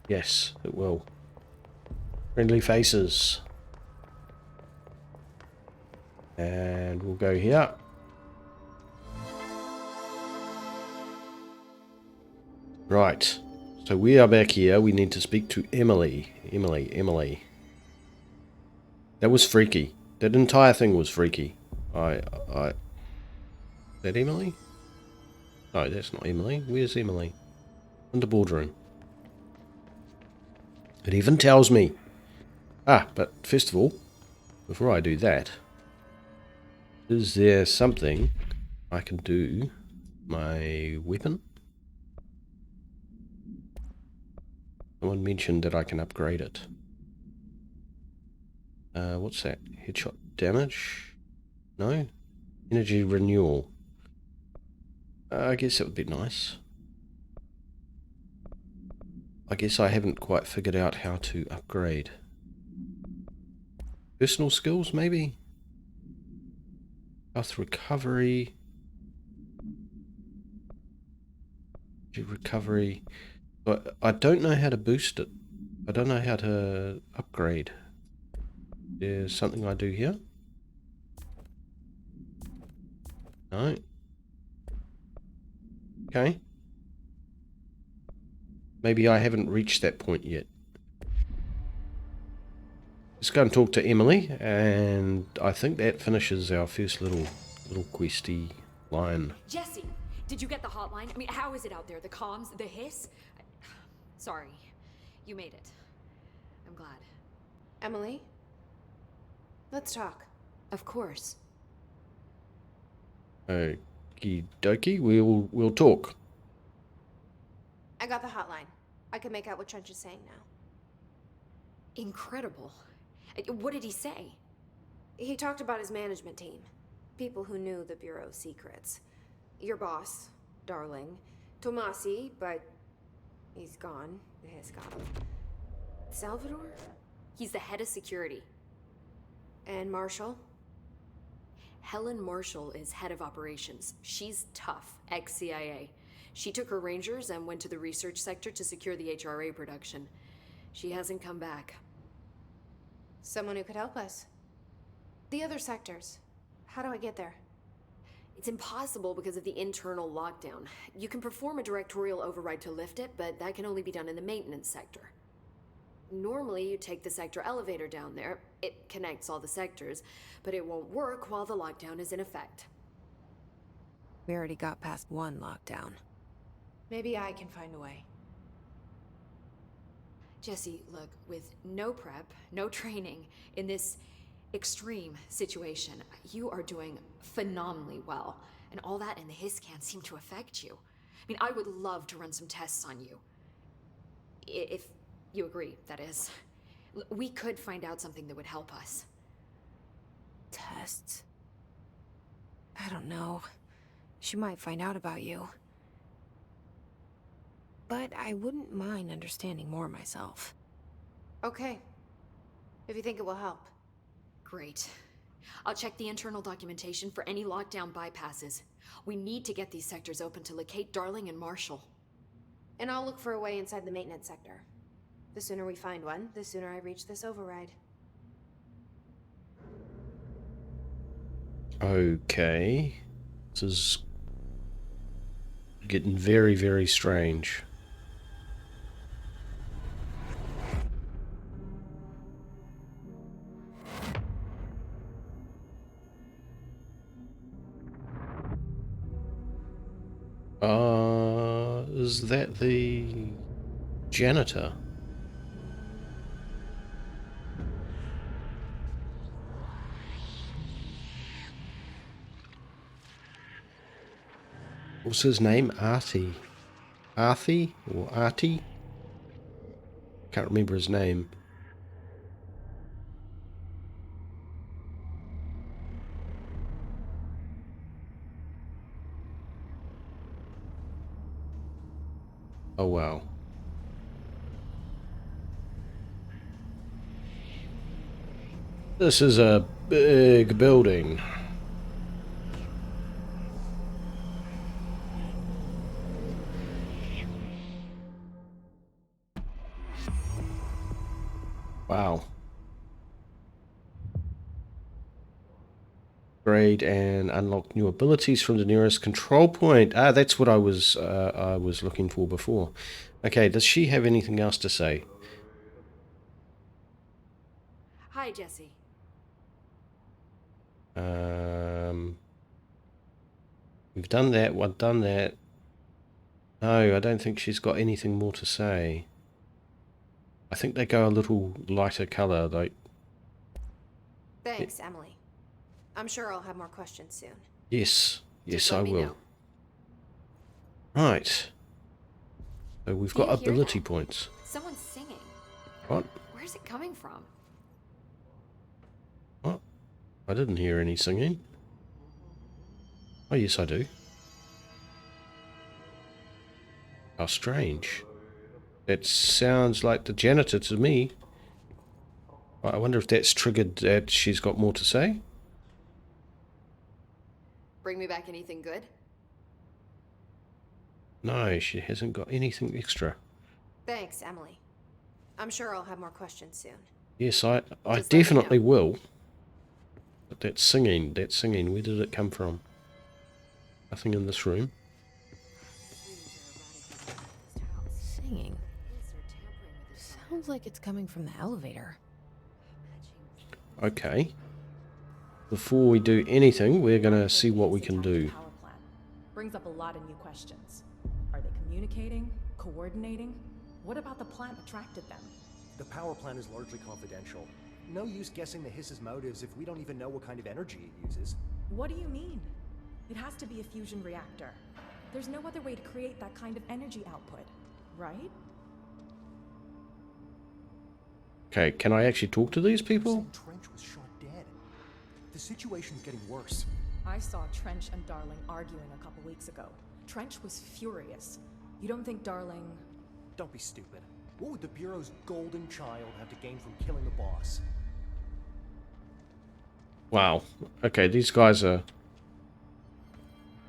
Yes, it will. Friendly faces. And we'll go here. Right. So we are back here. We need to speak to Emily. Emily. That was freaky. That entire thing was freaky. Is that Emily? No, that's not Emily. Where's Emily? In the boardroom. It even tells me. Ah, but first of all, before I do that, is there something I can do? My weapon? Someone mentioned that I can upgrade it. What's that? Headshot damage? No? Energy renewal. I guess that would be nice. I guess I haven't quite figured out how to upgrade. Personal skills, maybe? Health recovery. Recovery. But I don't know how to boost it. I don't know how to upgrade. There's something I do here? No. Okay. Maybe I haven't reached that point yet. Let's go and talk to Emily, and I think that finishes our first little questy line. Jesse, did you get the hotline? I mean, how is it out there? The comms, the hiss? Sorry, you made it. I'm glad. Emily? Let's talk. Of course. Okie dokie, we'll talk. I got the hotline. I can make out what Trench is saying now. Incredible. What did he say? He talked about his management team. People who knew the Bureau's secrets. Your boss, Darling. Tomasi, but he's gone. The hiss got him. Salvador? He's the head of security. And Marshall? Helen Marshall is head of operations. She's tough, ex-CIA. She took her Rangers and went to the research sector to secure the HRA production. She hasn't come back. Someone who could help us. The other sectors. How do I get there? It's impossible because of the internal lockdown. You can perform a directorial override to lift it, but that can only be done in the maintenance sector. Normally, you take the sector elevator down there. It connects all the sectors, but it won't work while the lockdown is in effect. We already got past one lockdown. Maybe I can find a way. Jesse, look, with no prep, no training, in this extreme situation, you are doing phenomenally well. And all that in the hiss can't seem to affect you. I mean, I would love to run some tests on you. If you agree, that is. We could find out something that would help us. Tests? I don't know. She might find out about you. But I wouldn't mind understanding more myself. Okay. If you think it will help. Great. I'll check the internal documentation for any lockdown bypasses. We need to get these sectors open to locate Darling and Marshall. And I'll look for a way inside the maintenance sector. The sooner we find one, the sooner I reach this override. Okay. This is getting very, very strange. Is that the janitor? What's his name? Artie. Artie? Or Artie? Can't remember his name. Oh wow. This is a big building. Wow. Upgrade and unlock new abilities from the nearest control point. Ah, that's what I was looking for before. Okay, does she have anything else to say? Hi, Jesse. We've done that. We've done that. No, I don't think she's got anything more to say. I think they go a little lighter color. Like, Thanks, Emily. I'm sure I'll have more questions soon. yes, Just yes, let I me will. know. Right. So we've Do got you hear ability that? points. Someone's singing. What? Where's it coming from? What? I didn't hear any singing. Oh, yes, I do. How strange. It sounds like the janitor to me. I wonder if that's triggered that she's got more to say. Bring me back anything good? No, she hasn't got anything extra. Thanks, Emily. I'm sure I'll have more questions soon. Yes, I Just let me definitely know. will. But that singing, where did it come from? Nothing in this room. Singing. Sounds like it's coming from the elevator. Okay. Before we do anything, we're going to see what we can do. Power plant brings up a lot of new questions. Are they communicating? Coordinating? What about the plant attracted them? The power plant is largely confidential. No use guessing the hiss's motives if we don't even know what kind of energy it uses. What do you mean? It has to be a fusion reactor. There's no other way to create that kind of energy output, right? Okay, can I actually talk to these people? Saying Trench was shot dead. The situation's getting worse. I saw Trench and Darling arguing a couple weeks ago. Trench was furious. You don't think Darling... Don't be stupid. What would the Bureau's golden child have to gain from killing the boss? Wow. Okay, these guys are...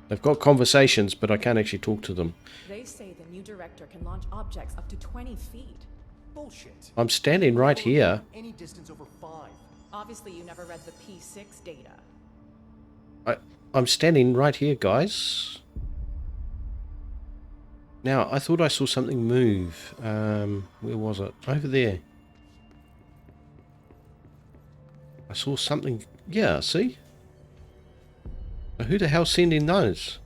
They've got conversations, but I can't actually talk to them. They say the new director can launch objects up to 20 feet. Bullshit. I'm standing right here. Any distance over 5. Obviously, you never read the P6 data. I'm standing right here, guys. Now, I thought I saw something move. Where was it? Over there. I saw something... Yeah, see? Now, who the hell's sending those?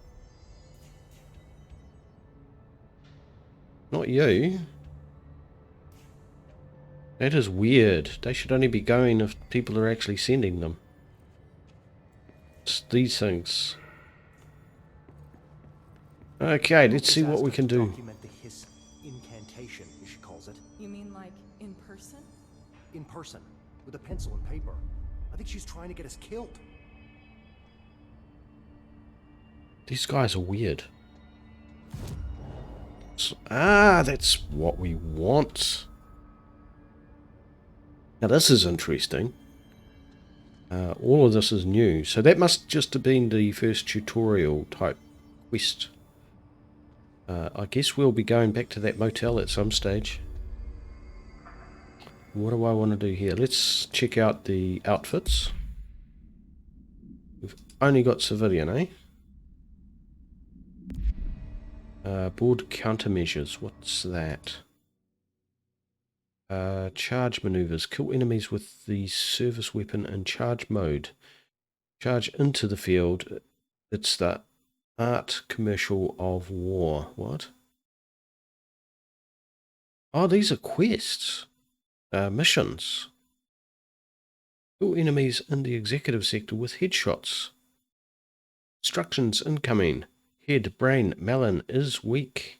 Not you. That is weird. They should only be going if people are actually sending them. It's these things. Okay, let's see what we can do. Document the hiss incantation, as she calls it. You mean like in person? In person, with a pencil and paper. I think she's trying to get us killed. These guys are weird. That's what we want. Now this is interesting. All of this is new. So that must just have been the first tutorial type quest. I guess we'll be going back to that motel at some stage. What do I want to do here? Let's check out the outfits. We've only got civilian, eh? Board countermeasures. What's that? Charge maneuvers. Kill enemies with the service weapon in charge mode. Charge into the field. It's the art commercial of war. What? Oh, these are quests. Missions. Kill enemies in the executive sector with headshots. Instructions incoming. Head, brain, melon is weak.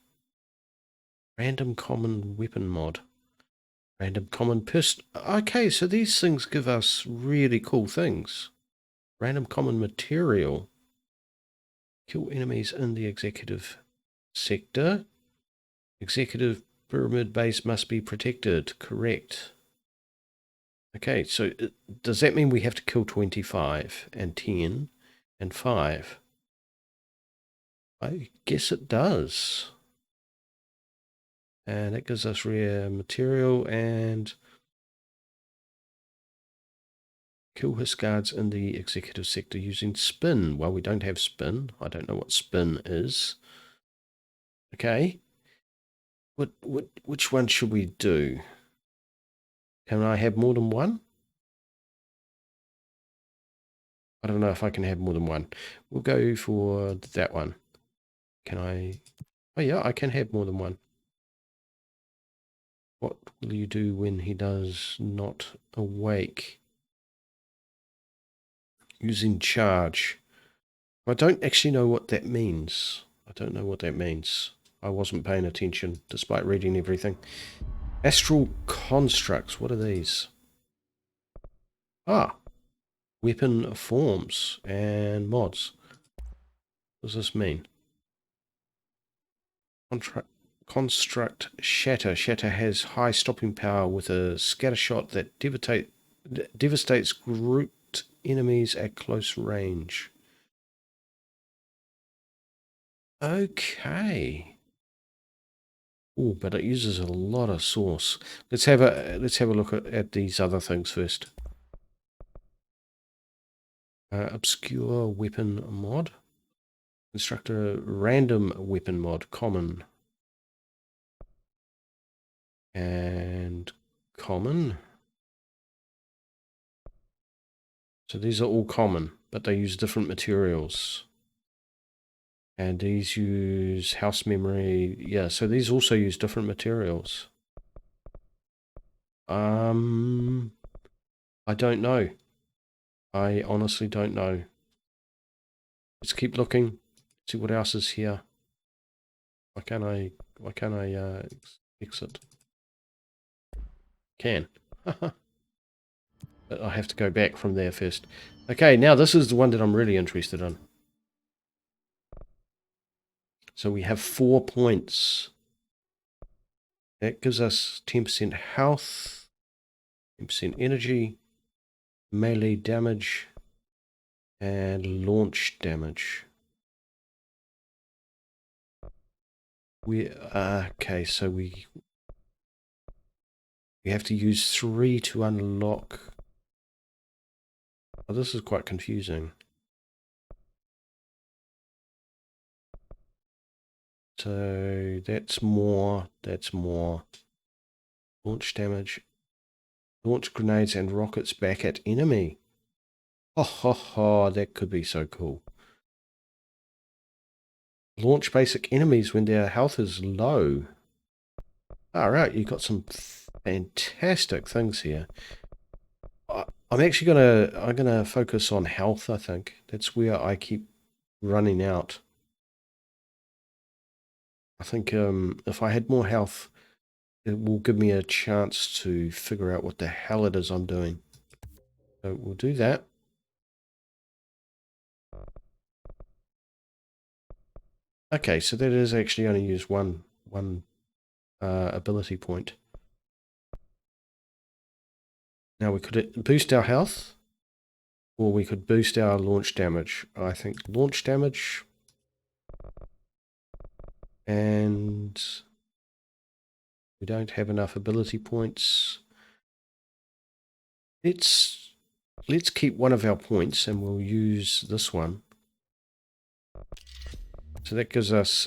Random common weapon mod. Random common pistol. Okay, so these things give us really cool things. Random common material. Kill enemies in the executive sector. Executive pyramid base must be protected. Correct. Okay, so does that mean we have to kill 25 and 10 and 5? I guess it does. And that gives us rare material and Kill Hiss guards in the executive sector using spin. Well, we don't have spin. I don't know what spin is. Okay. Which one should we do? Can I have more than one? I don't know if I can have more than one. We'll go for that one. Can I? Oh yeah, I can have more than one. What will you do when he does not awake? Using charge. I don't actually know what that means. I don't know what that means. I wasn't paying attention despite reading everything. Astral constructs. What are these? Ah. Weapon forms and mods. What does this mean? Construct Shatter. Shatter has high stopping power with a scatter shot that devastates grouped enemies at close range. Okay. Oh, but it uses a lot of source. Let's have a look at these other things first. Obscure weapon mod. Construct a random weapon mod. Common. And common. So these are all common, but they use different materials. And these use house memory. Yeah, so these also use different materials. I don't know. I honestly don't know. Let's keep looking. See what else is here. Why can't I exit? Can. But I have to go back from there first. Okay, now this is the one that I'm really interested in. So we have 4 points. That gives us 10% health, 10% energy, melee damage, and launch damage. Okay, so we have to use 3 to unlock. Oh, this is quite confusing. So that's more. Launch damage. Launch grenades and rockets back at enemy. Oh, ho, ho, that could be so cool. Launch basic enemies when their health is low. Alright, you've got some fantastic things here. I'm actually gonna focus on health, I think. That's where I keep running out. I think if I had more health, it will give me a chance to figure out what the hell it is I'm doing. So we'll do that. Okay, so that is actually only use one ability point. Now we could boost our health, or we could boost our launch damage. I think launch damage, and we don't have enough ability points. Let's keep one of our points, and we'll use this one. So that gives us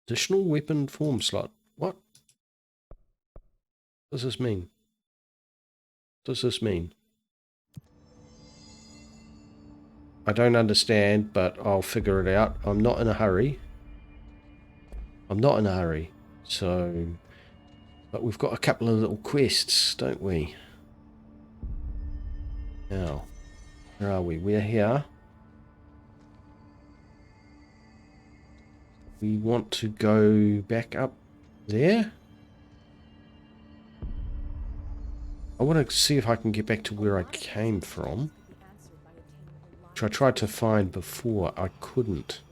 additional weapon form slot. What does this mean? What does this mean? I don't understand, but I'll figure it out. I'm not in a hurry. So, but we've got a couple of little quests, don't we? Now, where are we? We're here. We want to go back up there. I want to see if I can get back to where I came from, which I tried to find before. I couldn't.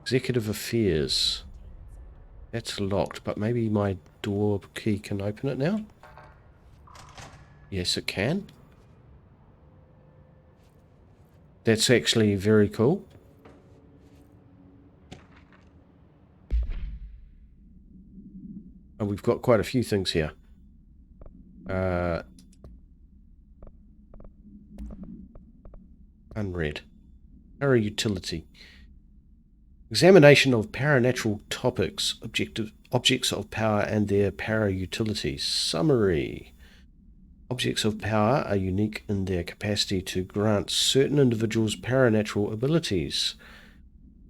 Executive Affairs. That's locked, but maybe my door key can open it now? Yes, it can. That's actually very cool. And we've got quite a few things here. Unread. Para-utility. Examination of paranatural topics, objects of power and their para-utilities. Summary. Objects of power are unique in their capacity to grant certain individuals paranatural abilities.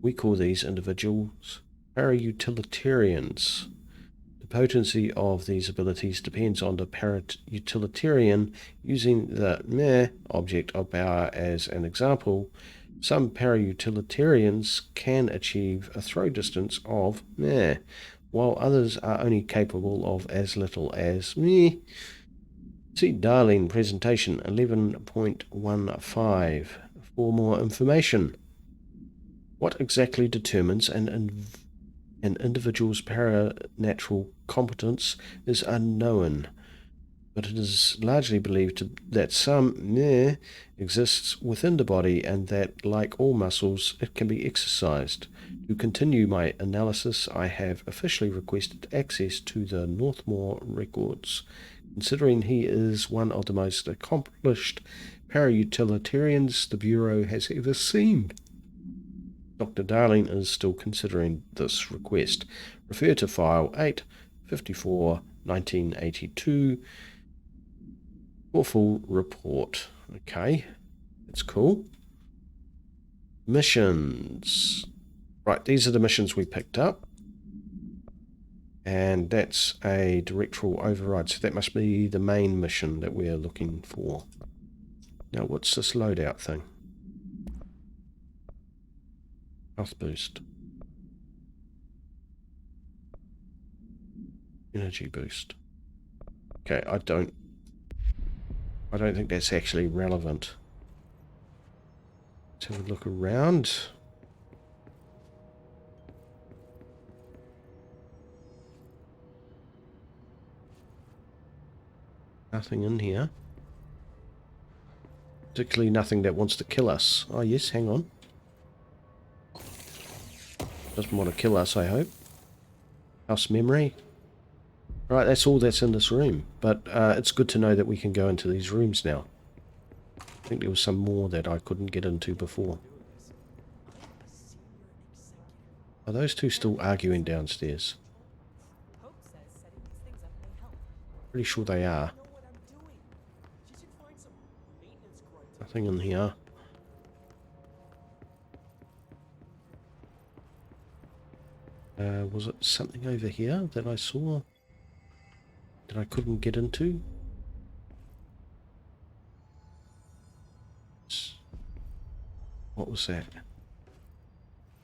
We call these individuals para-utilitarians. The potency of these abilities depends on the para-utilitarian. Using the meh object of power as an example, some para-utilitarians can achieve a throw distance of meh, while others are only capable of as little as meh. See Darling presentation 11.15 for more information. What exactly determines an individual's paranatural competence is unknown, but it is largely believed that some meh exists within the body and that, like all muscles, it can be exercised. To continue my analysis, I have officially requested access to the Northmore records. Considering he is one of the most accomplished para-utilitarians the Bureau has ever seen. Dr. Darling is still considering this request. Refer to File 8, 54, 1982 for full report. Okay, that's cool. Missions. Right, these are the missions we picked up. And that's a directorial override, so that must be the main mission that we're looking for. Now, what's this loadout thing? Health boost. Energy boost. Okay, I don't think that's actually relevant. Let's have a look around. Nothing in here. Particularly nothing that wants to kill us. Oh yes, hang on. Doesn't want to kill us, I hope. House memory. Right, that's all that's in this room. But it's good to know that we can go into these rooms now. I think there was some more that I couldn't get into before. Are those two still arguing downstairs? Pretty sure they are. Nothing in here. Was it something over here that I saw that I couldn't get into? What was that?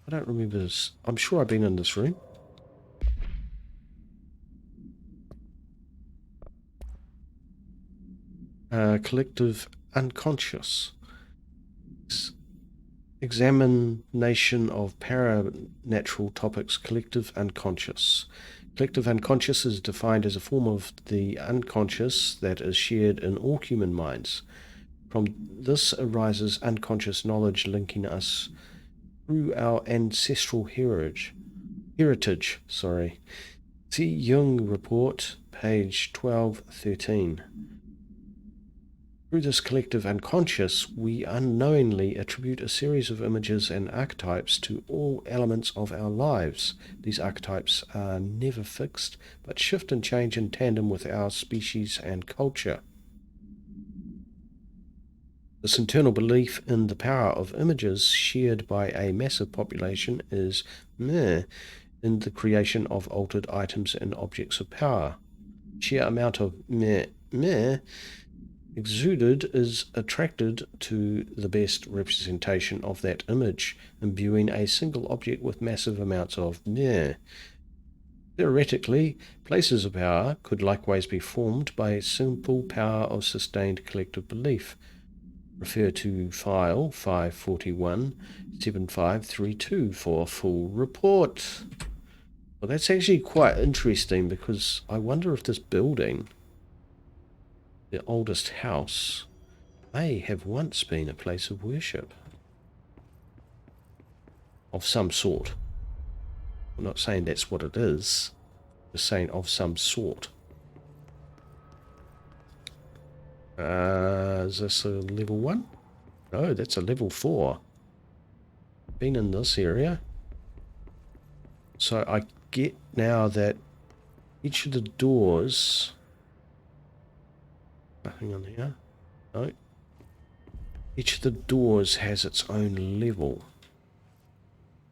I don't remember this. I'm sure I've been in this room. Collective unconscious. Examination of paranatural topics. Collective unconscious. Collective unconscious is defined as a form of the unconscious that is shared in all human minds. From this arises unconscious knowledge linking us through our ancestral heritage. See Jung Report, page 1213. Through this collective unconscious, we unknowingly attribute a series of images and archetypes to all elements of our lives. These archetypes are never fixed, but shift and change in tandem with our species and culture. This internal belief in the power of images shared by a massive population is meh in the creation of altered items and objects of power. Sheer amount of meh exuded is attracted to the best representation of that image, imbuing a single object with massive amounts of meh. Theoretically, places of power could likewise be formed by a simple power of sustained collective belief. Refer to File 541-7532 for a full report. Well, that's actually quite interesting, because I wonder if this building, the oldest house, may have once been a place of worship of some sort. I'm not saying that's what it is, just saying of some sort. Is this a level 1? No, that's a level 4. Been in this area. So I get now that each of the doors... Nothing on here. No. Each of the doors has its own level.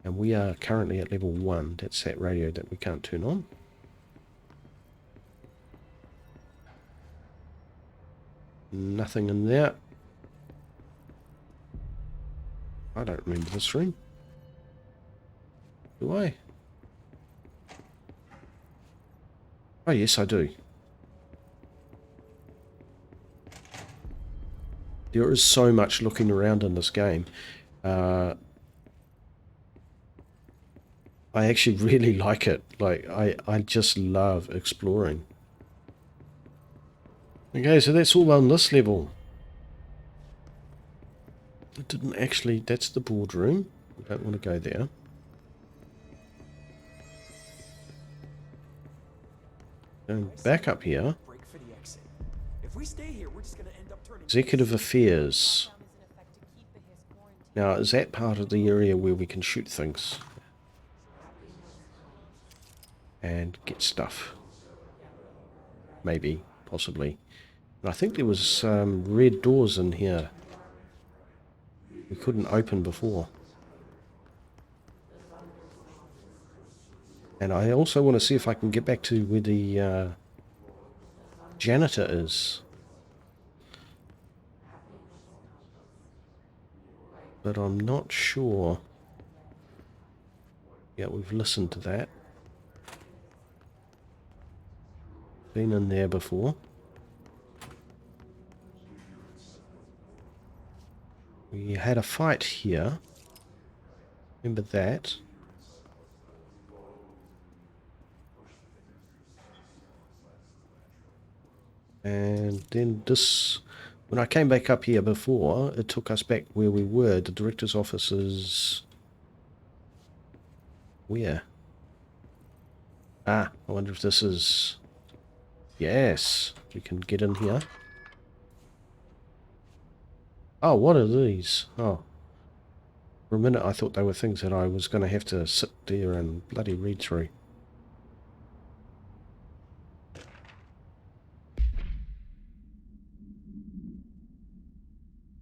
And we are currently at level 1. That's that radio that we can't turn on. Nothing in there. I don't remember this room. Do I? Oh yes, I do. There is so much looking around in this game. I actually really like it. Like, I just love exploring. Okay, so that's all on this level. It didn't actually... That's the boardroom. I don't want to go there. Going back up here. Executive Affairs. Now, is that part of the area where we can shoot things? And get stuff. Maybe. Possibly. And I think there was red doors in here. We couldn't open before. And I also want to see if I can get back to where the janitor is. But I'm not sure. Yeah, we've listened to that. Been in there before. We had a fight here. Remember that. And then this... When I came back up here before, it took us back where we were. The director's office is... Where? Ah, I wonder if this is... Yes, we can get in here. Oh, what are these? Oh. For a minute I thought they were things that I was going to have to sit there and bloody read through.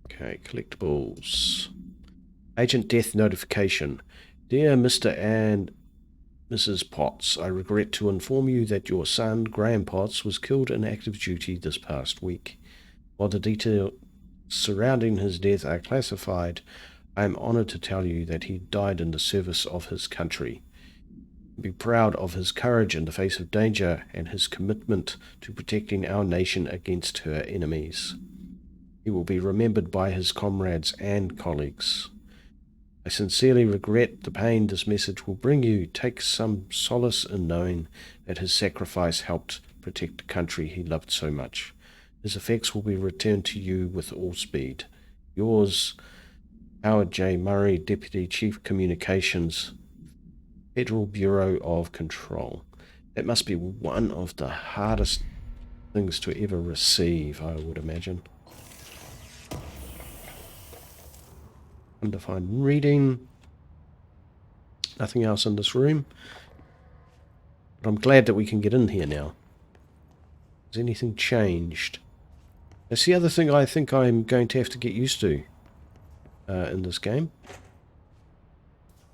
Okay, collectibles. Agent Death Notification. Dear Mr. and Mrs. Potts, I regret to inform you that your son, Graham Potts, was killed in active duty this past week. While the details surrounding his death are classified, I am honoured to tell you that he died in the service of his country. Be proud of his courage in the face of danger and his commitment to protecting our nation against her enemies. He will be remembered by his comrades and colleagues. I sincerely regret the pain this message will bring you. Take some solace in knowing that his sacrifice helped protect the country he loved so much. His effects will be returned to you with all speed. Yours, Howard J. Murray, Deputy Chief Communications, Federal Bureau of Control. That must be one of the hardest things to ever receive, I would imagine. Undefined reading. Nothing else in this room. But I'm glad that we can get in here now. Has anything changed? That's the other thing I think I'm going to have to get used to in this game.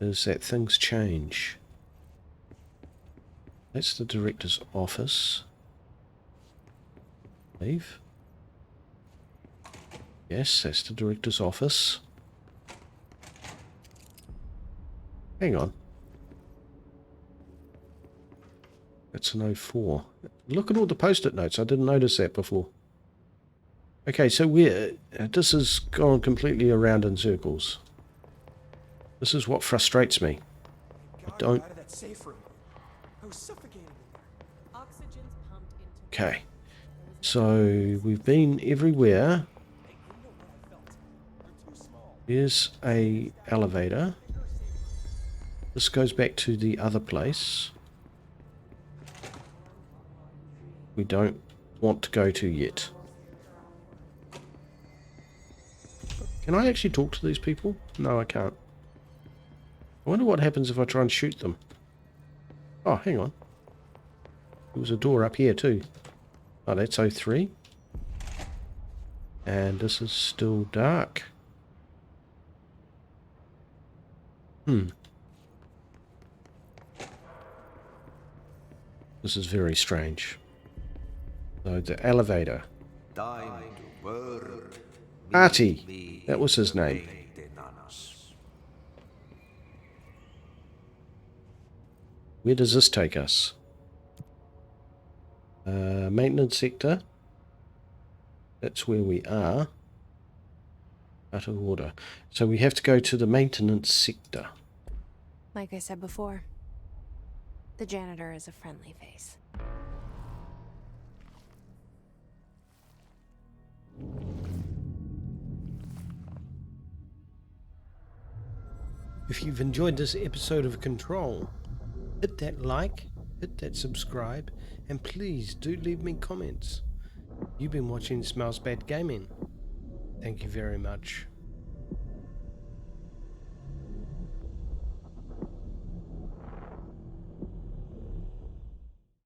Is that things change. That's the director's office. Leave. Yes, that's the director's office. Hang on. That's an 04. Look at all the post-it notes. I didn't notice that before. Okay, so this has gone completely around in circles. This is what frustrates me. I don't... Okay. So, we've been everywhere. Here's a elevator. This goes back to the other place. We don't want to go to yet. Can I actually talk to these people? No, I can't. I wonder what happens if I try and shoot them. Oh, hang on. There was a door up here too. Oh, that's O3. And this is still dark. This is very strange. So the elevator. Artie! That was his name. Where does this take us? Maintenance sector. That's where we are. Out of order. So we have to go to the maintenance sector. Like I said before, the janitor is a friendly face. If you've enjoyed this episode of Control, hit that like, hit that subscribe, and please do leave me comments. You've been watching Smells Bad Gaming. Thank you very much.